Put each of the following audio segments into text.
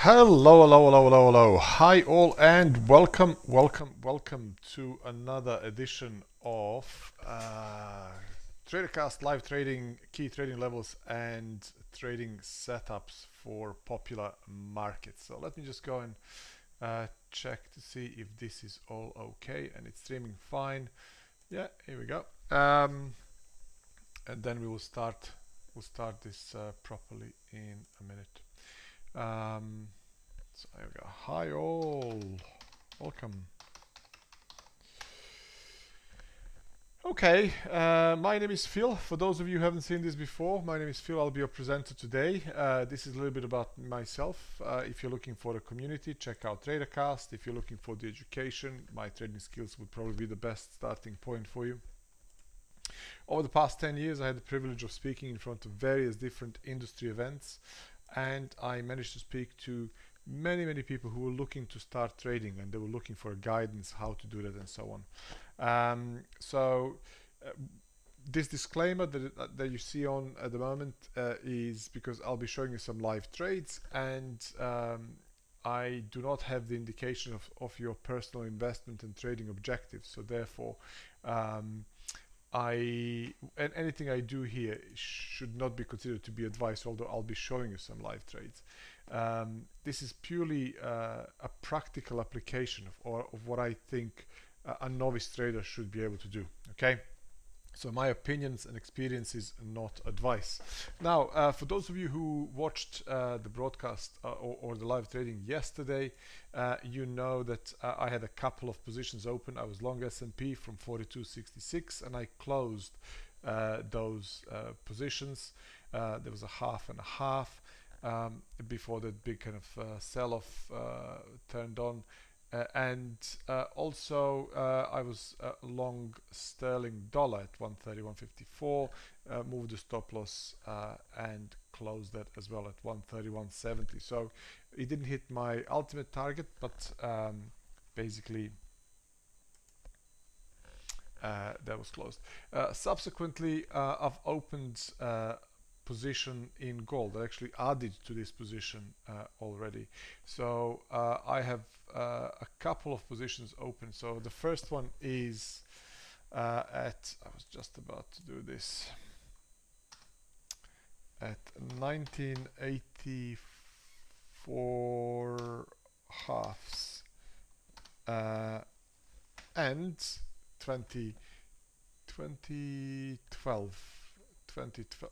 Hello. Hi all and welcome to another edition of TraderCast live trading, key trading levels and trading setups for popular markets. So let me just go and check to see if this is all okay and it's streaming fine. Yeah, here we go. And then we'll start this properly in a minute. So there we go. Hi all, welcome. Okay, my name is Phil. For those of you who haven't seen this before, my name is Phil. I'll be your presenter today. This is a little bit about myself. If you're looking for a community, check out TraderCast. If you're looking for the education, my trading skills would probably be the best starting point for you. Over the past 10 years, I had the privilege of speaking in front of various different industry events, and I managed to speak to many people who were looking to start trading, and they were looking for guidance how to do that and so on. This disclaimer that you see on at the moment is because I'll be showing you some live trades, and I do not have the indication of your personal investment and trading objectives. So therefore, anything I do here should not be considered to be advice, although I'll be showing you some live trades. This is purely a practical application of what I think a novice trader should be able to do. Okay, so my opinions and experiences are not advice. Now, for those of you who watched the broadcast or the live trading yesterday, you know that I had a couple of positions open. I was long S&P from 42.66 and I closed those positions. There was a half and a half before that big kind of sell-off turned on. Also I was long sterling dollar at 131.54, moved the stop loss and closed that as well at 131.70. So it didn't hit my ultimate target, but basically that was closed. Subsequently, I've opened position in gold. I actually added to this position already. So I have a couple of positions open. So the first one is I was just about to do this, at 1984 halves and 2012.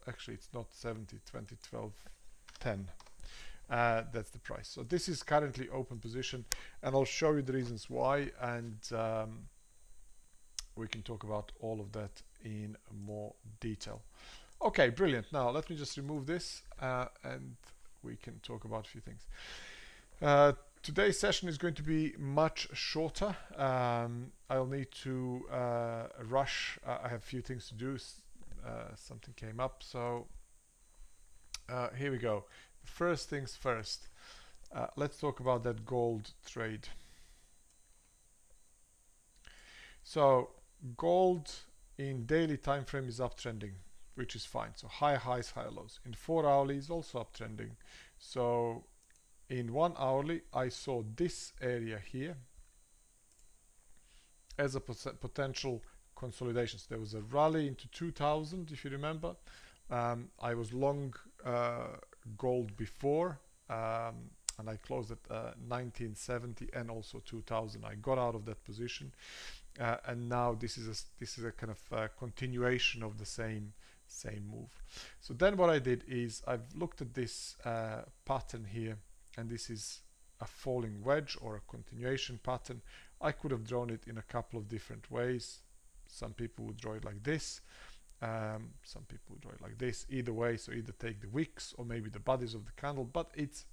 Actually it's not 70, 2012 10. That's the price. So this is currently open position, and I'll show you the reasons why, and we can talk about all of that in more detail. Okay, brilliant. Now let me just remove this and we can talk about a few things. Today's session is going to be much shorter. I'll need to rush. I have a few things to do. Something came up, so here we go. First things first, let's talk about that gold trade. So gold in daily time frame is uptrending, which is fine. So high highs, high lows. In 4 hourly is also uptrending. So in 1 hourly I saw this area here as a potential consolidations. There was a rally into 2000, if you remember. I was long gold before, and I closed at 1970 and also 2000. I got out of that position, and now this is a kind of continuation of the same move. So then what I did is I've looked at this pattern here, and this is a falling wedge or a continuation pattern. I could have drawn it in a couple of different ways. Some people would draw it like this, some people would draw it like this. Either way, so either take the wicks or maybe the bodies of the candle, but it's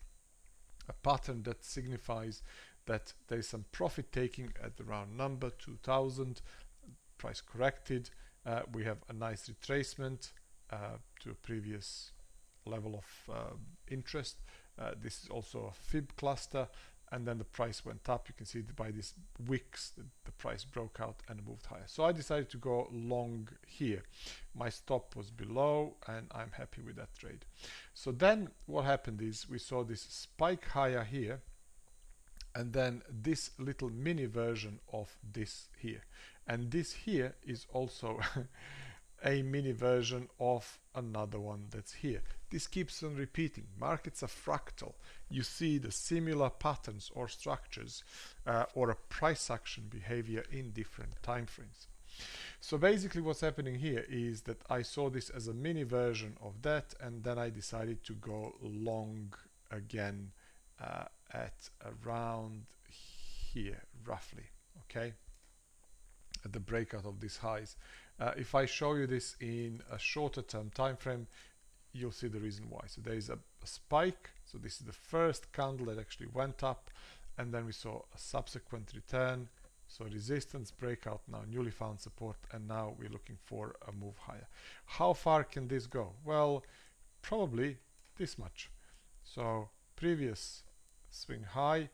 a pattern that signifies that there is some profit taking at the round number 2000. Price corrected, we have a nice retracement to a previous level of interest. This is also a fib cluster, and then the price went up. You can see by these wicks that the price broke out and moved higher. So I decided to go long here. My stop was below and I'm happy with that trade. So then what happened is we saw this spike higher here, and then this little mini version of this here, and this here is also a mini version of another one that's here. This keeps on repeating. Markets are fractal. You see the similar patterns or structures or a price action behavior in different time frames. So basically what's happening here is that I saw this as a mini version of that, and then I decided to go long again at around here roughly, okay, at the breakout of these highs. If I show you this in a shorter term time frame, you'll see the reason why. So there is a spike. So this is the first candle that actually went up, and then we saw a subsequent return. So resistance, breakout, now newly found support, and now we're looking for a move higher. How far can this go? Well, probably this much. So previous swing high,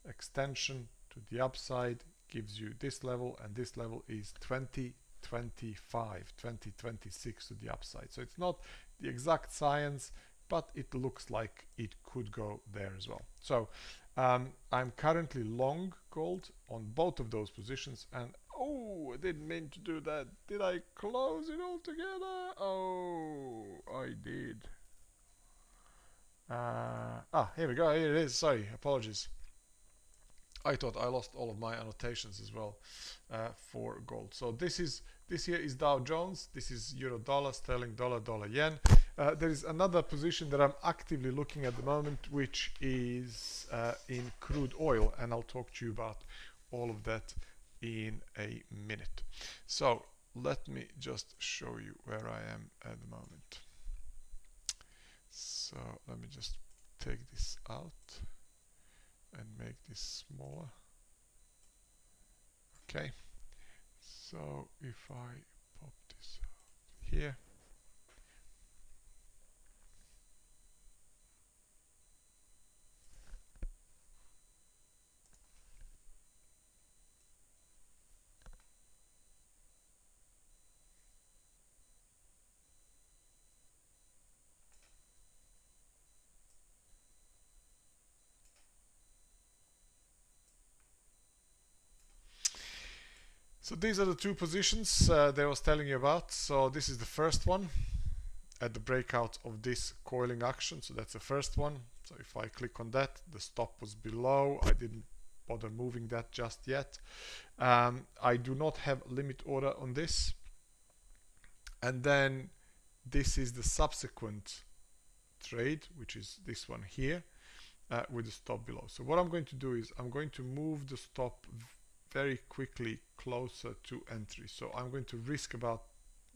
extension to the upside gives you this level, and this level is 2025, 2026 to the upside. So it's not the exact science, but it looks like it could go there as well. So I'm currently long gold on both of those positions, and oh, I didn't mean to do that. Did I close it all together? Oh, I did. Here we go. Here it is. Sorry, apologies. I thought I lost all of my annotations as well for gold. So this here is Dow Jones. This is euro dollar, sterling dollar, dollar yen. There is another position that I'm actively looking at the moment, which is in crude oil, and I'll talk to you about all of that in a minute. So let me just show you where I am at the moment. So let me just take this out and make this smaller. Okay, so if I pop this out here, so these are the two positions that I was telling you about. So this is the first one at the breakout of this coiling action. So that's the first one. So if I click on that, the stop was below. I didn't bother moving that just yet. I do not have limit order on this. And then this is the subsequent trade, which is this one here with the stop below. So what I'm going to do is I'm going to move the stop very quickly closer to entry. So I'm going to risk about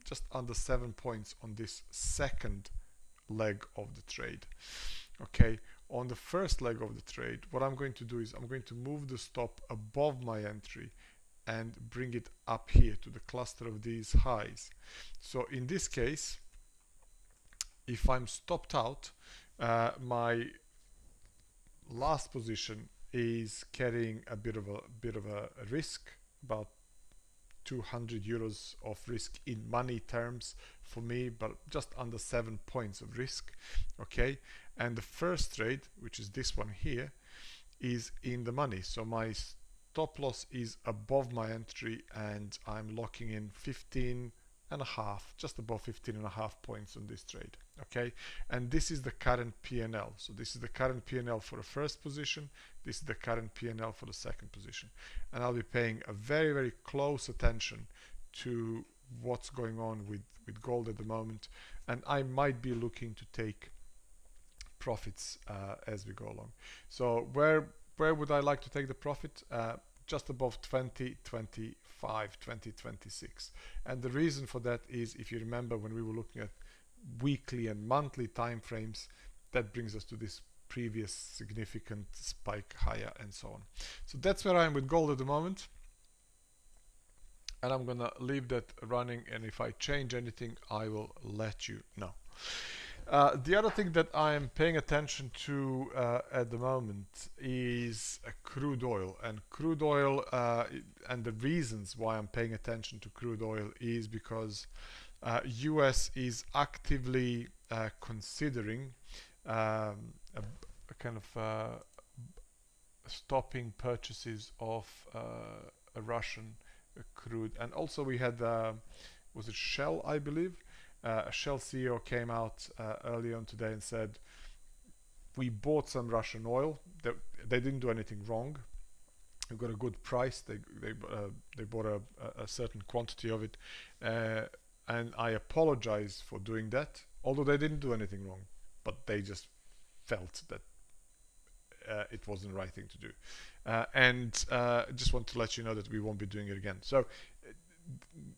just under 7 points on this second leg of the trade. Okay, on the first leg of the trade, what I'm going to do is I'm going to move the stop above my entry and bring it up here to the cluster of these highs. So in this case, if I'm stopped out, my last position is carrying a bit of a risk, about 200 euros of risk in money terms for me, but just under 7 points of risk. Okay, and the first trade, which is this one here, is in the money. So my stop loss is above my entry, and I'm locking in 15 and a half, just above 15.5 points on this trade. Okay, and this is the current P&L. So this is the current P&L for the first position, this is the current P&L for the second position, and I'll be paying a very, very close attention to what's going on with gold at the moment, and I might be looking to take profits as we go along. So where would I like to take the profit? Just above 2025, 2026. And the reason for that is, if you remember when we were looking at weekly and monthly time frames, that brings us to this previous significant spike higher and so on. So that's where I am with gold at the moment, and I'm gonna leave that running, and if I change anything I will let you know. The other thing that I'm paying attention to at the moment is crude oil. And crude oil, and the reasons why I'm paying attention to crude oil is because US is actively considering a kind of stopping purchases of a Russian crude. And also we had, was it Shell, I believe? A Shell CEO came out early on today and said, we bought some Russian oil. They didn't do anything wrong. We got a good price. They bought a certain quantity of it. And I apologize for doing that, although they didn't do anything wrong, but they just felt that it wasn't the right thing to do. And just want to let you know that we won't be doing it again. So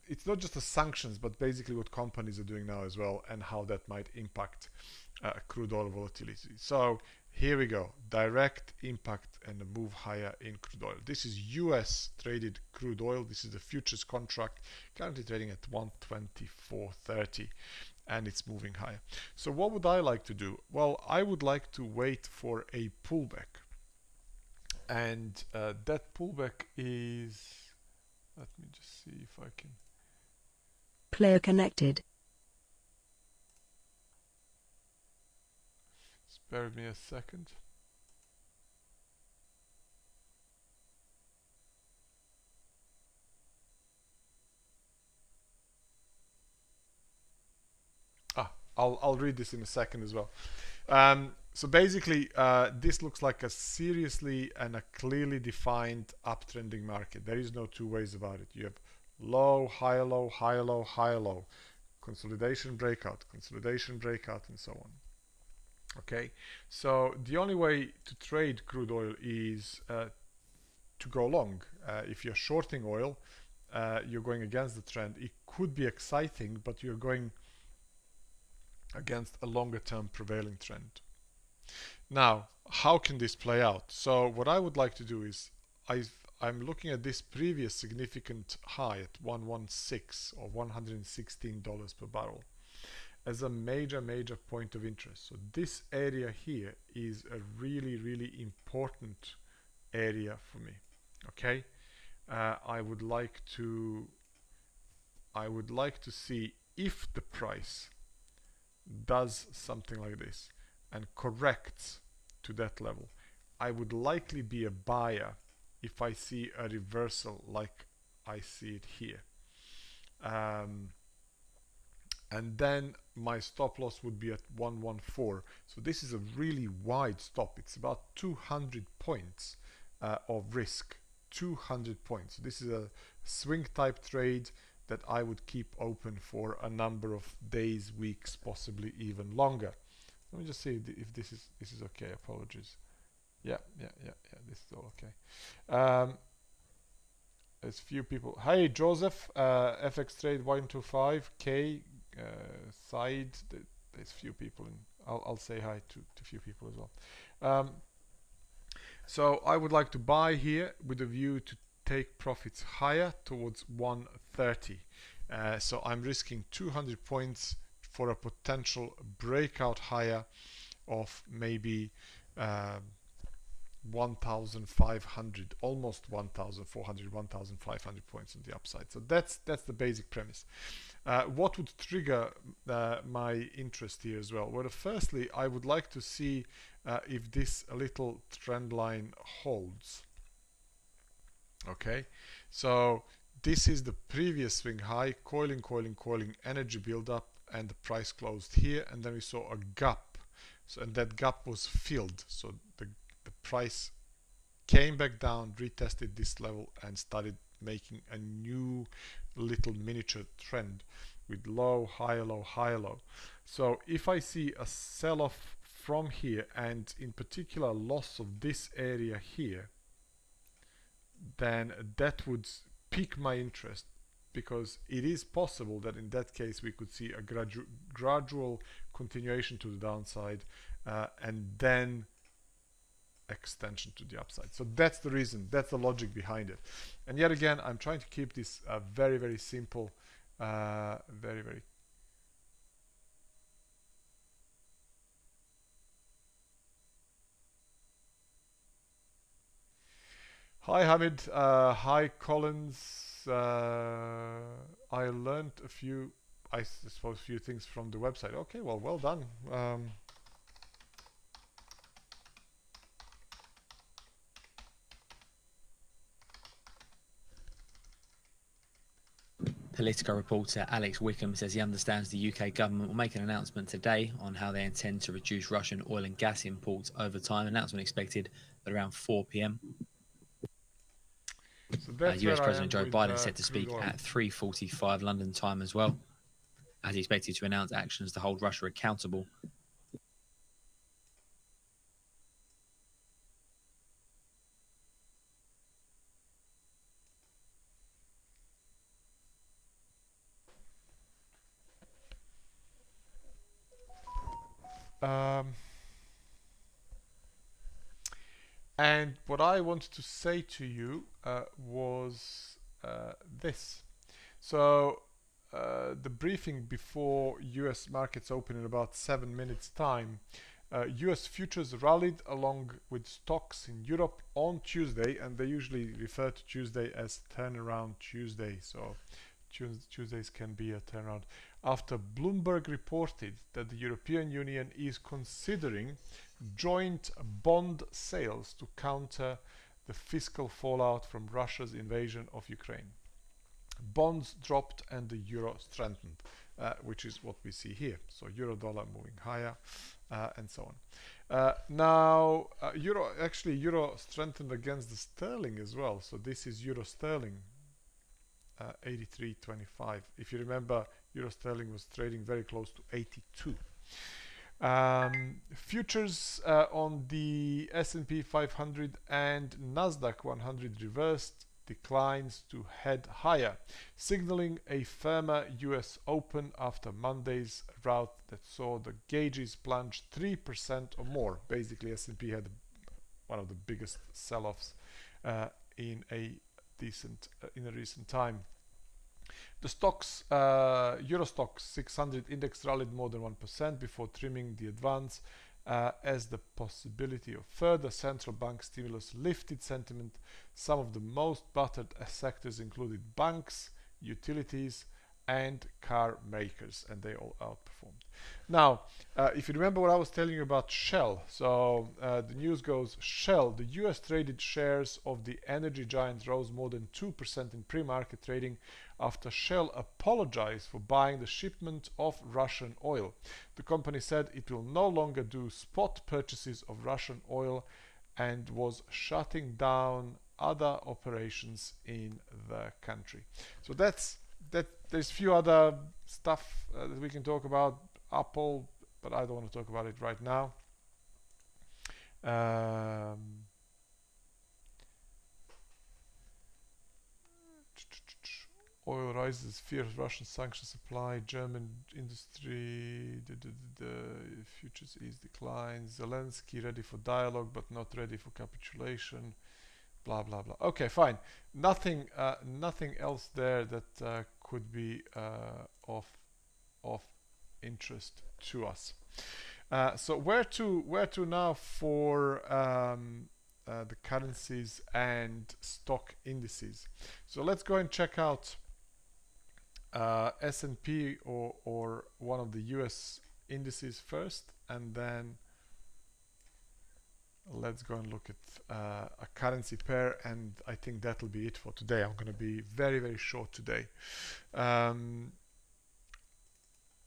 it's not just the sanctions, but basically what companies are doing now as well, and how that might impact crude oil volatility. So here we go, direct impact and a move higher in crude oil. This is US traded crude oil. This is the futures contract, currently trading at 124.30, and it's moving higher. So what would I like to do? Well, I would like to wait for a pullback, and that pullback is, let me just see if I can. Player connected. Spare me a second. I'll read this in a second as well. So basically, this looks like a seriously and a clearly defined uptrending market. There is no two ways about it. You have low, high, low, high, low, high, low, consolidation, breakout, and so on. Okay, so the only way to trade crude oil is to go long. If you're shorting oil, you're going against the trend. It could be exciting, but you're going against a longer term prevailing trend. Now, how can this play out? So what I would like to do is I'm looking at this previous significant high at 116 or $116 per barrel as a major point of interest. So this area here is a really important area for me. Okay, I would like to see if the price does something like this and corrects to that level. I would likely be a buyer if I see a reversal like I see it here. And then my stop loss would be at 114. So this is a really wide stop. It's about 200 points of risk. 200 points. So this is a swing type trade that I would keep open for a number of days, weeks, possibly even longer. Let me just see if this is okay. Apologies. Yeah. This is all okay. There's few people. Hey Joseph, FX trade 125K side. There's few people in. I'll say hi to few people as well. So I would like to buy here with a view to take profits higher towards 130. So I'm risking 200 points for a potential breakout higher of maybe 1,500, almost 1,400, 1,500 points on the upside. So that's the basic premise. What would trigger my interest here as well? Well, firstly, I would like to see if this little trend line holds. Okay, so this is the previous swing high, coiling, energy build up, and the price closed here, and then we saw a gap. So, and that gap was filled. So the price came back down, retested this level, and started making a new little miniature trend with low, high, low, high, low. So if I see a sell-off from here, and in particular loss of this area here, then that would pique my interest, because it is possible that in that case we could see a gradual continuation to the downside and then extension to the upside. So that's the reason, that's the logic behind it. And yet again, I'm trying to keep this very simple, very Hi Hamid, hi Collins. I learned a few, I suppose, a few things from the website. Okay, well done. Politico reporter Alex Wickham says he understands the UK government will make an announcement today on how they intend to reduce Russian oil and gas imports over time. Announcement expected at around 4 p.m. So that's US where I President am Joe with Biden set to crude speak oil. at 3:45 London time as well, as he expected to announce actions to hold Russia accountable. And what I wanted to say to you was this. So the briefing before US markets open in about 7 minutes time, US futures rallied along with stocks in Europe on Tuesday, and they usually refer to Tuesday as turnaround Tuesday. So Tuesdays can be a turnaround. After Bloomberg reported that the European Union is considering joint bond sales to counter the fiscal fallout from Russia's invasion of Ukraine. Bonds dropped and the euro strengthened, which is what we see here. So euro dollar moving higher, and so on. Now euro strengthened against the sterling as well. So this is euro sterling 83.25. If you remember, euro sterling was trading very close to 82. Futures on the S&P 500 and Nasdaq 100 reversed declines to head higher, signaling a firmer US Open after Monday's rout that saw the gauges plunge 3% or more. Basically, S&P had one of the biggest sell-offs in a recent time. The stocks, Euro Stoxx 600 index rallied more than 1% before trimming the advance as the possibility of further central bank stimulus lifted sentiment. Some of the most battered sectors included banks, utilities, and car makers, and they all outperformed. Now, if you remember what I was telling you about Shell, so the news goes, Shell, the US traded shares of the energy giant rose more than 2% in pre-market trading after Shell apologized for buying the shipment of Russian oil. The company said it will no longer do spot purchases of Russian oil and was shutting down other operations in the country. So that's that. There's a few other stuff that we can talk about, Apple, but I don't want to talk about it right now. Oil rises, fear of Russian sanctions apply, German industry, the futures ease declines, Zelensky ready for dialogue but not ready for capitulation, blah blah blah. Okay, fine. Nothing else there that could be of interest to us. So where to now for the currencies and stock indices. So let's go and check out S&P or one of the US indices first, and then let's go and look at a currency pair, and I think that'll be it for today. I'm going to be very short today.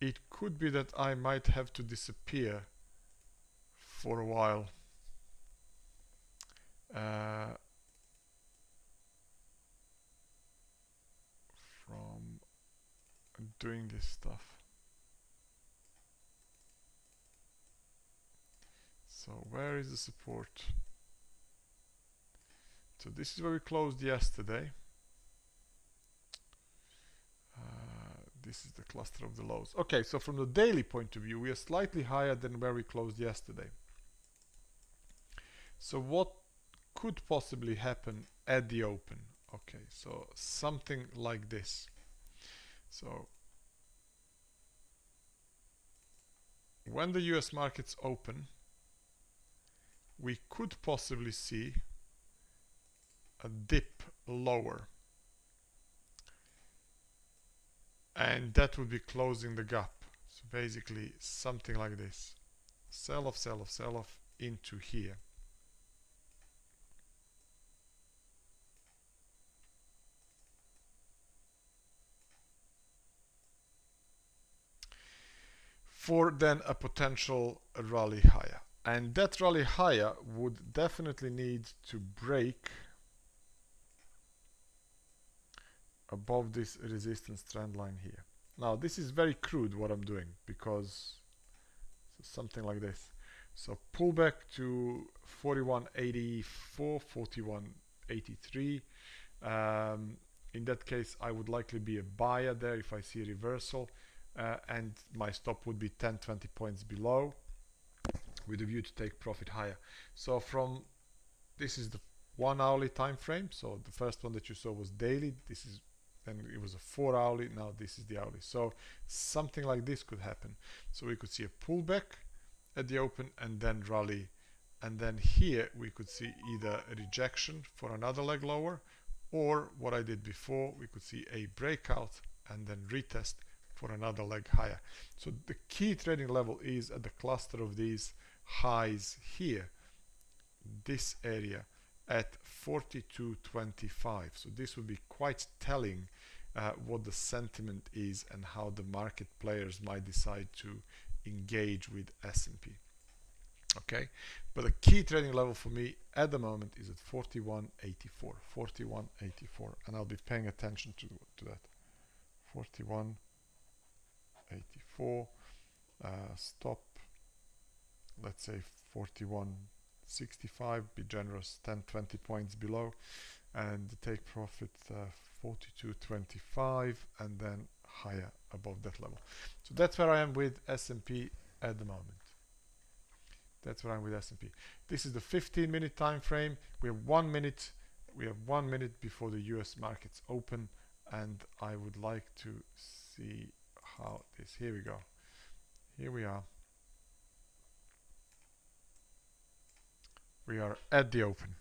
It could be that I might have to disappear for a while. From doing this stuff. So where is the support? So this is where we closed yesterday. This is the cluster of the lows. Okay, so from the daily point of view, we are slightly higher than where we closed yesterday. So what could possibly happen at the open? Okay, so something like this. So when the US markets open, we could possibly see a dip lower, and that would be closing the gap. So basically something like this: sell off, sell off, sell off into here. For then a potential rally higher, and that rally higher would definitely need to break above this resistance trend line here. Now this is very crude what I'm doing, because something like this. So pull back to 41.84, 41.83. In that case I would likely be a buyer there if I see a reversal, and my stop would be 10-20 points below, with a view to take profit higher. So from this is the 1 hourly time frame. So the first one that you saw was daily, this is, then it was a 4 hourly, now this is the hourly. So something like this could happen. So we could see a pullback at the open and then rally, and then here we could see either a rejection for another leg lower, or what I did before, we could see a breakout and then retest for another leg higher. So the key trading level is at the cluster of these highs here, this area at 42.25. So this would be quite telling what the sentiment is and how the market players might decide to engage with S&P. Okay, but the key trading level for me at the moment is at 41.84, 41.84, and I'll be paying attention to that. 41.84, stop, let's say 41.65, be generous, 10-20 points below, and take profit 42.25, and then higher above that level. So that's where I am with S&P at the moment. That's where I'm with S&P. This is the 15-minute time frame. We have 1 minute. We have 1 minute before the US markets open, and I would like to see how this. Here we go. Here we are. We are at the open.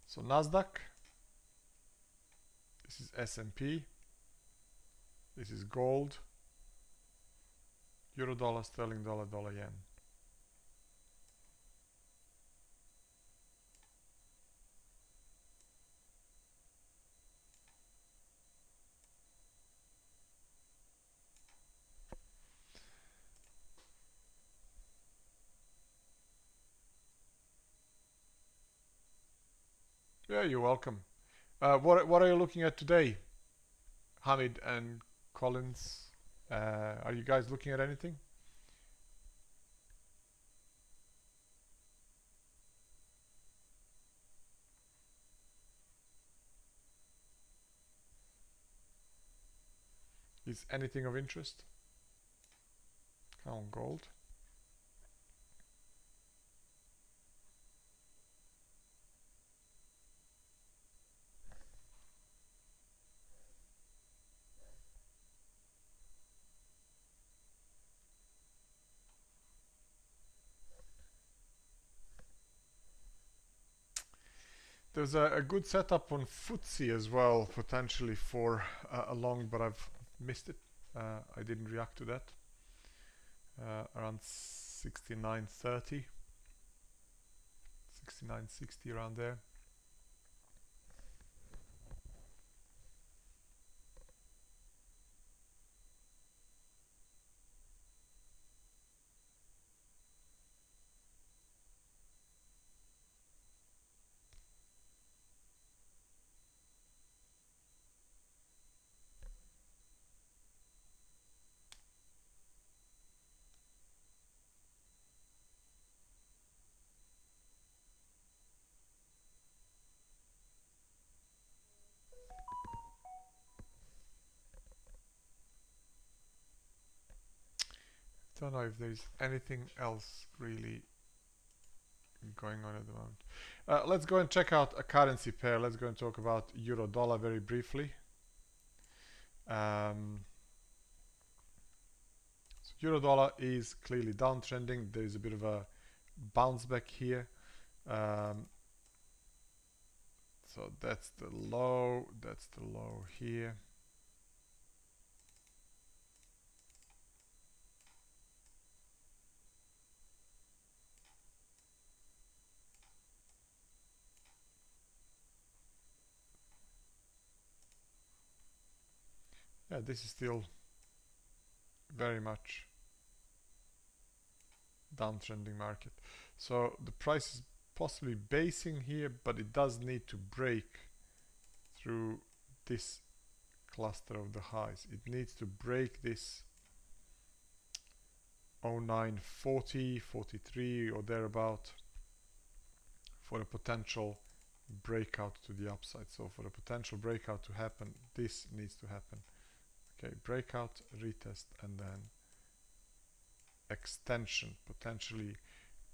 So Nasdaq. This is S&P. This is gold, euro dollar, sterling dollar, dollar yen. Yeah, you're welcome. What are you looking at today, Hamid and Collins? Are you guys looking at anything? Is anything of interest? Count gold. There's a good setup on FTSE as well, potentially for a long, but I've missed it. I didn't react to that. Around 69.30, 69.60, around there. Don't know if there's anything else really going on at the moment. Let's go and check out a currency pair. Let's go and talk about euro dollar very briefly. So Euro dollar is clearly downtrending. There is a bit of a bounce back here. So that's the low here. Yeah, this is still very much downtrending market. So the price is possibly basing here, but it does need to break through this cluster of the highs. It needs to break this 0940, 43 or thereabout for a potential breakout to the upside. So for a potential breakout to happen, this needs to happen. Okay, breakout, retest, and then extension, potentially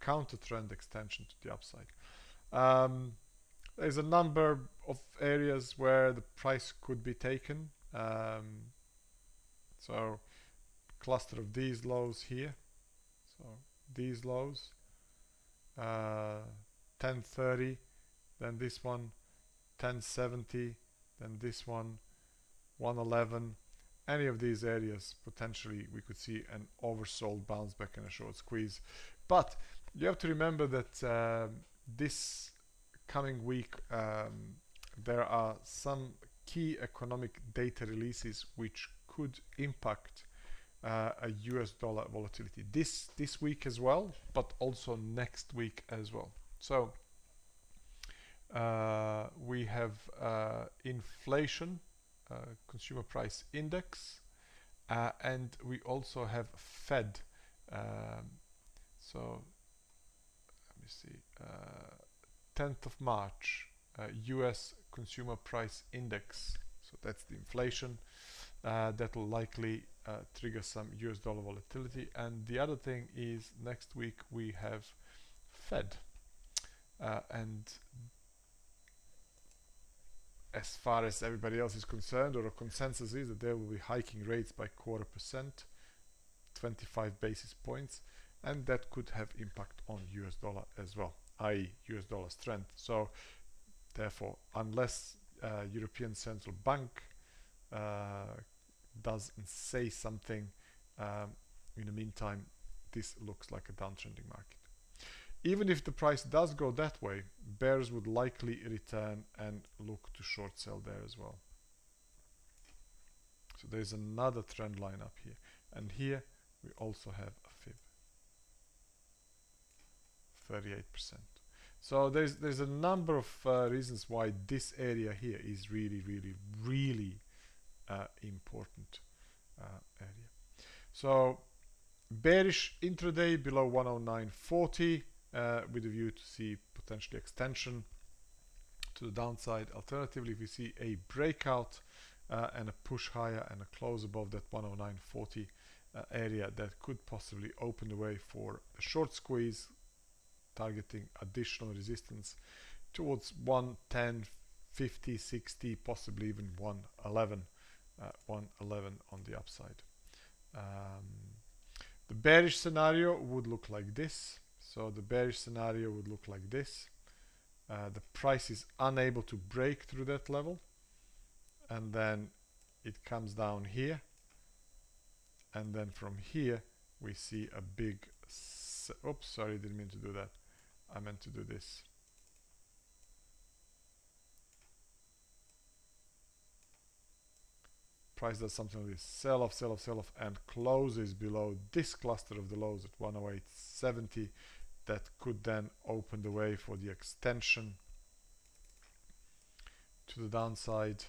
counter trend extension to the upside. There's a number of areas where the price could be taken. So cluster of these lows here. So these lows, 1030, then this one, 1070, then this one, 111. Any of these areas, potentially we could see an oversold bounce back and a short squeeze. But you have to remember that this coming week there are some key economic data releases which could impact a US dollar volatility this week as well, but also next week as well. So we have inflation, consumer price index, and we also have Fed. So let me see, 10th of March, US consumer price index. So that's the inflation. That will likely trigger some US dollar volatility. And the other thing is next week we have Fed. And as far as everybody else is concerned, or a consensus is that they will be hiking rates by 0.25%, 25 basis points, and that could have impact on US dollar as well, i.e. US dollar strength. So therefore, unless European Central Bank does say something in the meantime, this looks like a downtrending market. Even if the price does go that way, bears would likely return and look to short sell there as well. So there's another trend line up here, and here we also have a fib, 38%. So there's a number of reasons why this area here is really important area. So bearish intraday below 109.40 with a view to see potentially extension to the downside. Alternatively, if we see a breakout and a push higher and a close above that 109.40 area, that could possibly open the way for a short squeeze, targeting additional resistance towards 110, 50, 60, possibly even 111, 111 on the upside. The bearish scenario would look like this. So the bearish scenario would look like this. The price is unable to break through that level, and then it comes down here, and then from here we see a big oops, sorry, didn't mean to do that. I meant to do this. Price does something like this: sell off, sell off, sell off, and closes below this cluster of the lows at 108.70. That could then open the way for the extension to the downside,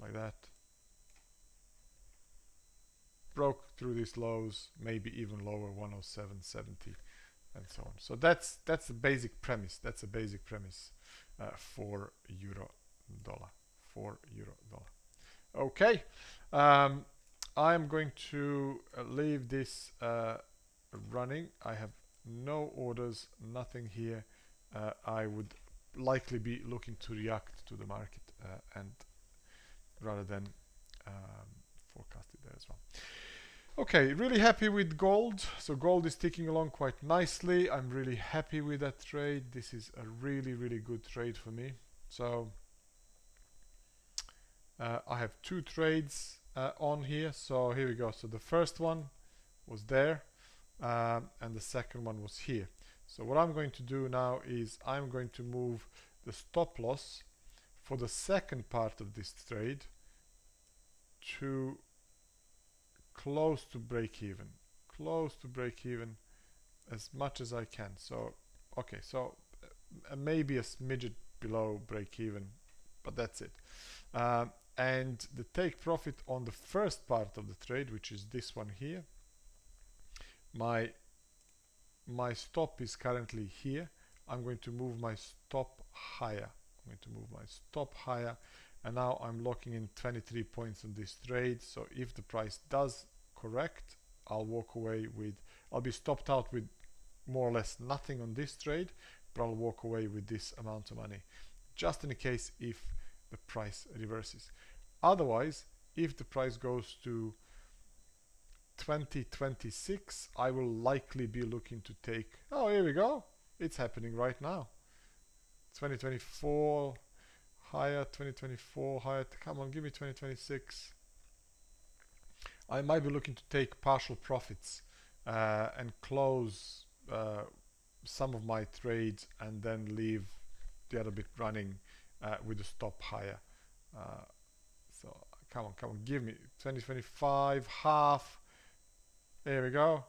like that. Broke through these lows, maybe even lower, 107.70, and so on. So that's the basic premise. That's a basic premise for euro dollar. Okay, I'm going to leave this running. I have no orders, nothing here. I would likely be looking to react to the market and rather than forecasted there as well. Okay, really happy with gold. So gold is ticking along quite nicely. I'm really happy with that trade. This is a really, really good trade for me. So I have two trades on here. So here we go. So the first one was there, and the second one was here. So what I'm going to do now is I'm going to move the stop loss for the second part of this trade to close to break even as much as I can. So okay, so maybe a smidget below break even, but that's it. And the take profit on the first part of the trade, which is this one here, my stop is currently here. I'm going to move my stop higher. And now I'm locking in 23 points on this trade. So if the price does correct, I'll walk away with, I'll be stopped out with more or less nothing on this trade, but I'll walk away with this amount of money, just in case if the price reverses. Otherwise, if the price goes to 2026, I will likely be looking to take, oh, here we go, it's happening right now. 2024 higher, 2024 higher, come on, give me 2026. I might be looking to take partial profits and close some of my trades and then leave the other bit running with a stop higher. So come on, give me 2025 half. There we go.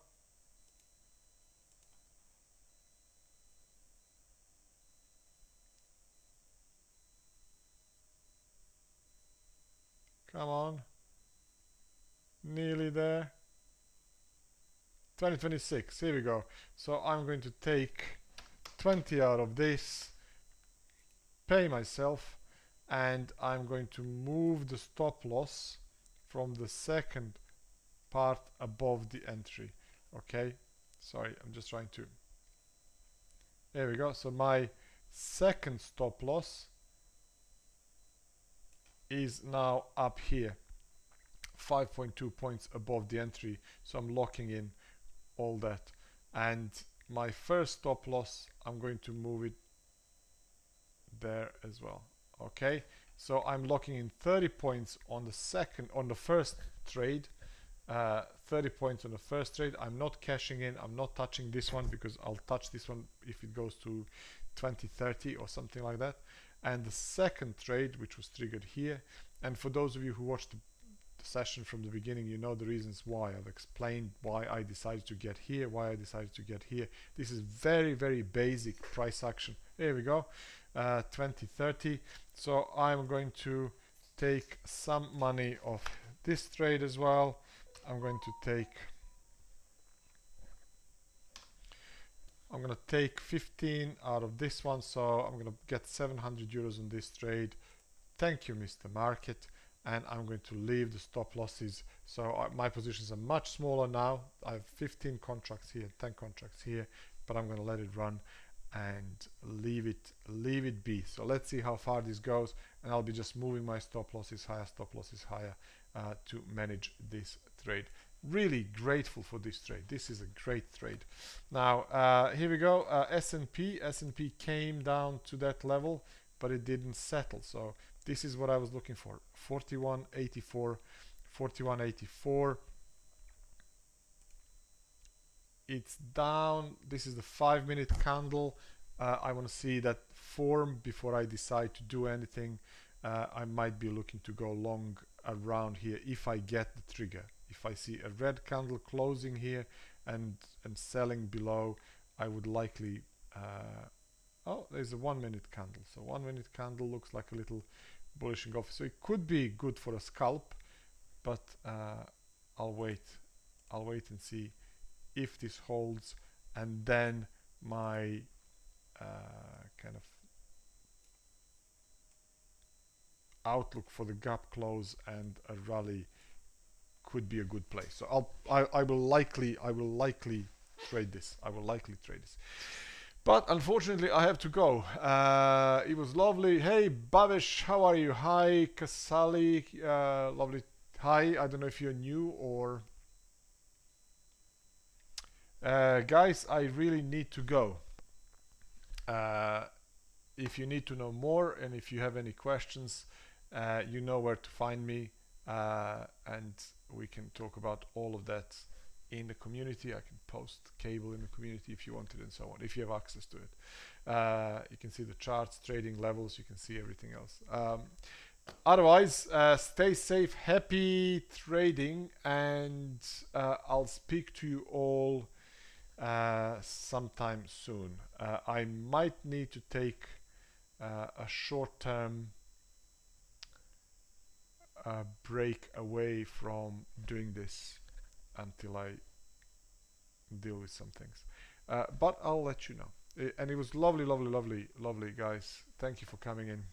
Come on. Nearly there. 2026, here we go. So I'm going to take 20 out of this, pay myself, and I'm going to move the stop loss from the second part above the entry. Okay, sorry, I'm just trying to, there we go. So my second stop loss is now up here, 5.2 points above the entry. So I'm locking in all that, and my first stop loss, I'm going to move it there as well. Okay, so I'm locking in 30 points on the first trade, 30 points on the first trade. I'm not cashing in, I'm not touching this one, because I'll touch this one if it goes to 2030 or something like that. And the second trade, which was triggered here, and for those of you who watched the session from the beginning, you know the reasons why. I've explained why I decided to get here, why I decided to get here. This is very, very basic price action. There we go, 2030. So I'm going to take some money off this trade as well. I'm going to take 15 out of this one, so I'm going to get 700 euros on this trade. Thank you, Mr. Market. And I'm going to leave the stop losses. So my positions are much smaller now. I have 15 contracts here, 10 contracts here, but I'm going to let it run and leave it be. So let's see how far this goes, and I'll be just moving my stop losses higher to manage this trade. Really grateful for this trade. This is a great trade. Now here we go. S&P came down to that level, but it didn't settle. So this is what I was looking for, 41.84. It's down. This is the 5-minute candle. I want to see that form before I decide to do anything. I might be looking to go long around here if I get the trigger. If I see a red candle closing here and selling below, I would likely oh, there's a 1-minute candle. So 1-minute candle looks like a little bullish engulf. So it could be good for a scalp, but I'll wait and see if this holds, and then my kind of outlook for the gap close and a rally could be a good play. So I will likely trade this. But unfortunately I have to go. It was lovely. Hey Babesh, how are you? Hi Kasali, lovely Hi, I don't know if you're new or guys, I really need to go. If you need to know more and if you have any questions, you know where to find me, and we can talk about all of that in the community. I can post cable in the community if you want it and so on, if you have access to it. You can see the charts, trading levels, you can see everything else. Otherwise, stay safe, happy trading, and I'll speak to you all sometime soon. I might need to take a short-term break away from doing this until I deal with some things. But I'll let you know. And it was lovely, lovely, lovely, lovely, guys. Thank you for coming in.